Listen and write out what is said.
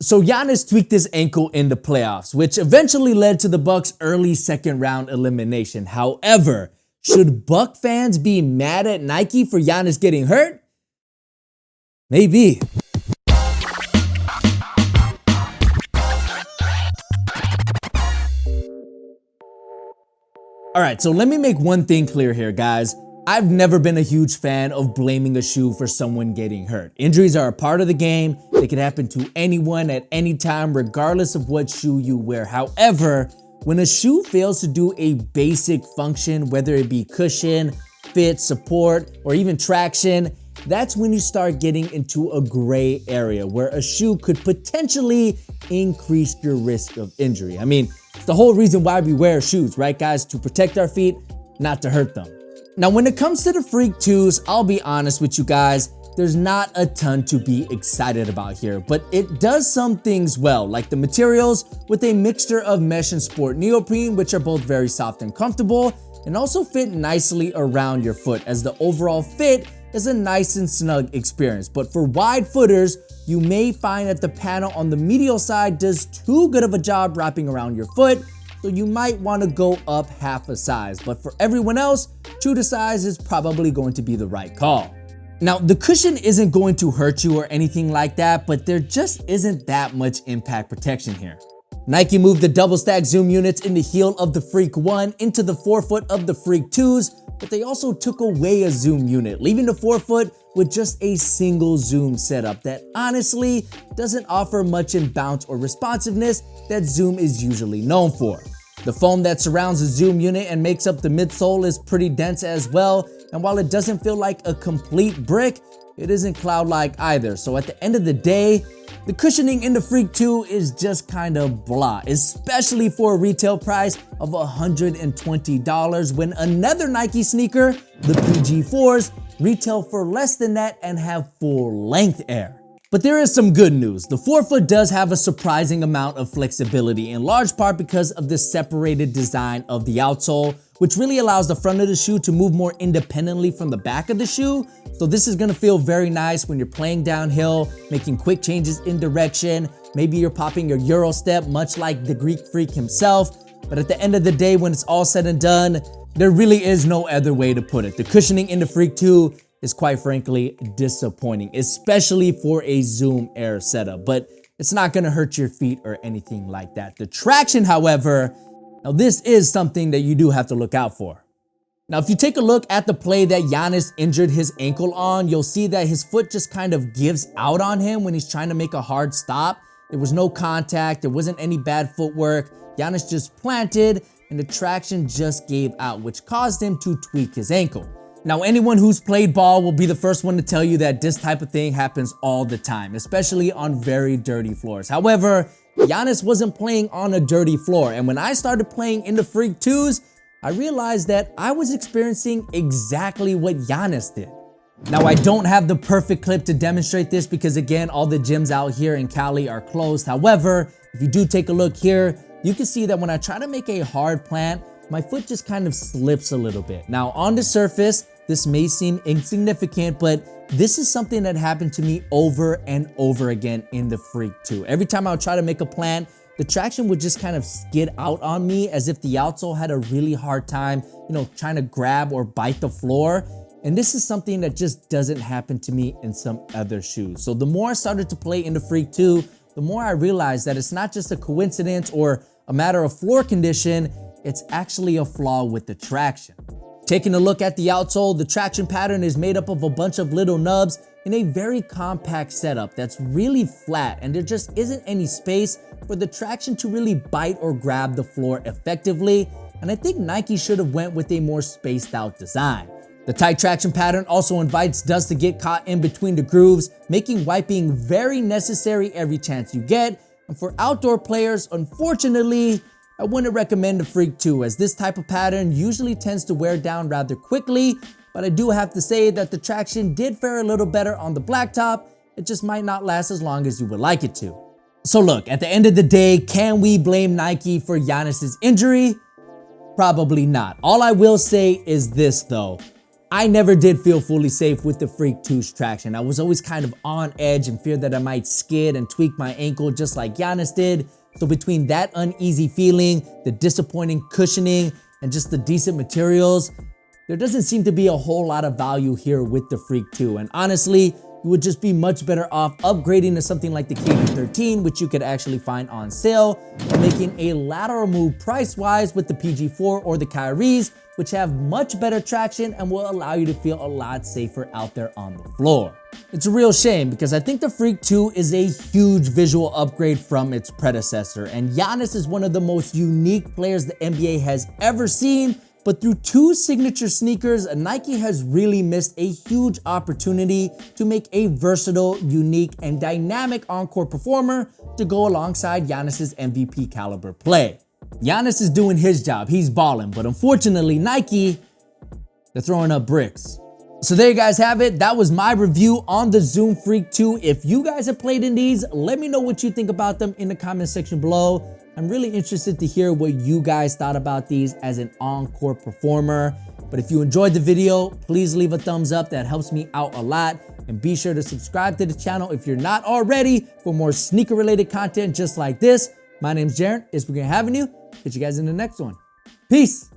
So Giannis tweaked his ankle in the playoffs, which eventually led to the Bucks' early second round elimination. However, should Buck fans be mad at Nike for Giannis getting hurt? Maybe. All right, so let me make one thing clear here, guys. I've never been a huge fan of blaming a shoe for someone getting hurt. Injuries are a part of the game. They can happen to anyone at any time, regardless of what shoe you wear. However, when a shoe fails to do a basic function, whether it be cushion, fit, support, or even traction, that's when you start getting into a gray area where a shoe could potentially increase your risk of injury. I mean, it's the whole reason why we wear shoes, right, guys? To protect our feet, not to hurt them. Now, when it comes to the Freak 2s, I'll be honest with you guys, there's not a ton to be excited about here, but it does some things well, like the materials with a mixture of mesh and sport neoprene, which are both very soft and comfortable, and also fit nicely around your foot, as the overall fit is a nice and snug experience. But for wide footers, you may find that the panel on the medial side does too good of a job wrapping around your foot, so you might want to go up half a size. But for everyone else, true to size is probably going to be the right call. Now, the cushion isn't going to hurt you or anything like that, but there just isn't that much impact protection here. Nike moved the double stack zoom units in the heel of the Freak 1 into the forefoot of the Freak 2s, but they also took away a zoom unit, leaving the forefoot with just a single zoom setup that honestly doesn't offer much in bounce or responsiveness that Zoom is usually known for. The foam that surrounds the Zoom unit and makes up the midsole is pretty dense as well, and while it doesn't feel like a complete brick, it isn't cloud-like either. So at the end of the day, the cushioning in the Freak 2 is just kind of blah, especially for a retail price of $120 when another Nike sneaker, the PG4s, retail for less than that and have full-length air. But there is some good news. The forefoot does have a surprising amount of flexibility, in large part because of the separated design of the outsole, which really allows the front of the shoe to move more independently from the back of the shoe. So this is gonna feel very nice when you're playing downhill, making quick changes in direction. Maybe you're popping your Euro step, much like the Greek Freak himself. But at the end of the day, when it's all said and done, there really is no other way to put it. The cushioning in the Freak 2 is quite frankly disappointing, especially for a Zoom Air setup, but it's not gonna hurt your feet or anything like that. The traction, however, now this is something that you do have to look out for. Now, if you take a look at the play that Giannis injured his ankle on, you'll see that his foot just kind of gives out on him when he's trying to make a hard stop. There was no contact, there wasn't any bad footwork. Giannis just planted and the traction just gave out, which caused him to tweak his ankle. Now, anyone who's played ball will be the first one to tell you that this type of thing happens all the time, especially on very dirty floors. However, Giannis wasn't playing on a dirty floor, and when I started playing in the Freak 2s, I realized that I was experiencing exactly what Giannis did. Now, I don't have the perfect clip to demonstrate this because, again, all the gyms out here in Cali are closed. However, if you do take a look here, you can see that when I try to make a hard plant, my foot just kind of slips a little bit. Now, on the surface, this may seem insignificant, but this is something that happened to me over and over again in the Freak 2. Every time I would try to make a plant, the traction would just kind of skid out on me as if the outsole had a really hard time, trying to grab or bite the floor. And this is something that just doesn't happen to me in some other shoes. So the more I started to play in the Freak 2, the more I realized that it's not just a coincidence or a matter of floor condition, it's actually a flaw with the traction. Taking a look at the outsole, the traction pattern is made up of a bunch of little nubs in a very compact setup that's really flat, and there just isn't any space for the traction to really bite or grab the floor effectively, and I think Nike should have went with a more spaced out design. The tight traction pattern also invites dust to get caught in between the grooves, making wiping very necessary every chance you get, and for outdoor players, unfortunately, I wouldn't recommend the Freak 2 as this type of pattern usually tends to wear down rather quickly, but I do have to say that the traction did fare a little better on the blacktop. It just might not last as long as you would like it to. So look, at the end of the day, can we blame Nike for Giannis's injury? Probably not. All I will say is this though. I never did feel fully safe with the Freak 2's traction. I was always kind of on edge and feared that I might skid and tweak my ankle just like Giannis did. So between that uneasy feeling, the disappointing cushioning, and just the decent materials, there doesn't seem to be a whole lot of value here with the Freak 2. And honestly, you would just be much better off upgrading to something like the KD13, which you could actually find on sale, and making a lateral move price-wise with the PG4 or the Kyries, which have much better traction and will allow you to feel a lot safer out there on the floor. It's a real shame because I think the Freak 2 is a huge visual upgrade from its predecessor, and Giannis is one of the most unique players the NBA has ever seen. But through two signature sneakers, Nike has really missed a huge opportunity to make a versatile, unique, and dynamic on-court performer to go alongside Giannis's MVP caliber play. Giannis is doing his job, he's balling, but unfortunately Nike, they're throwing up bricks. So there you guys have it. That was my review on the Zoom Freak 2. If you guys have played in these, let me know what you think about them in the comment section below. I'm really interested to hear what you guys thought about these as an on-court performer. But if you enjoyed the video, please leave a thumbs up. That helps me out a lot. And be sure to subscribe to the channel if you're not already for more sneaker-related content just like this. My name's Jaren. It's been great having you. Catch you guys in the next one. Peace.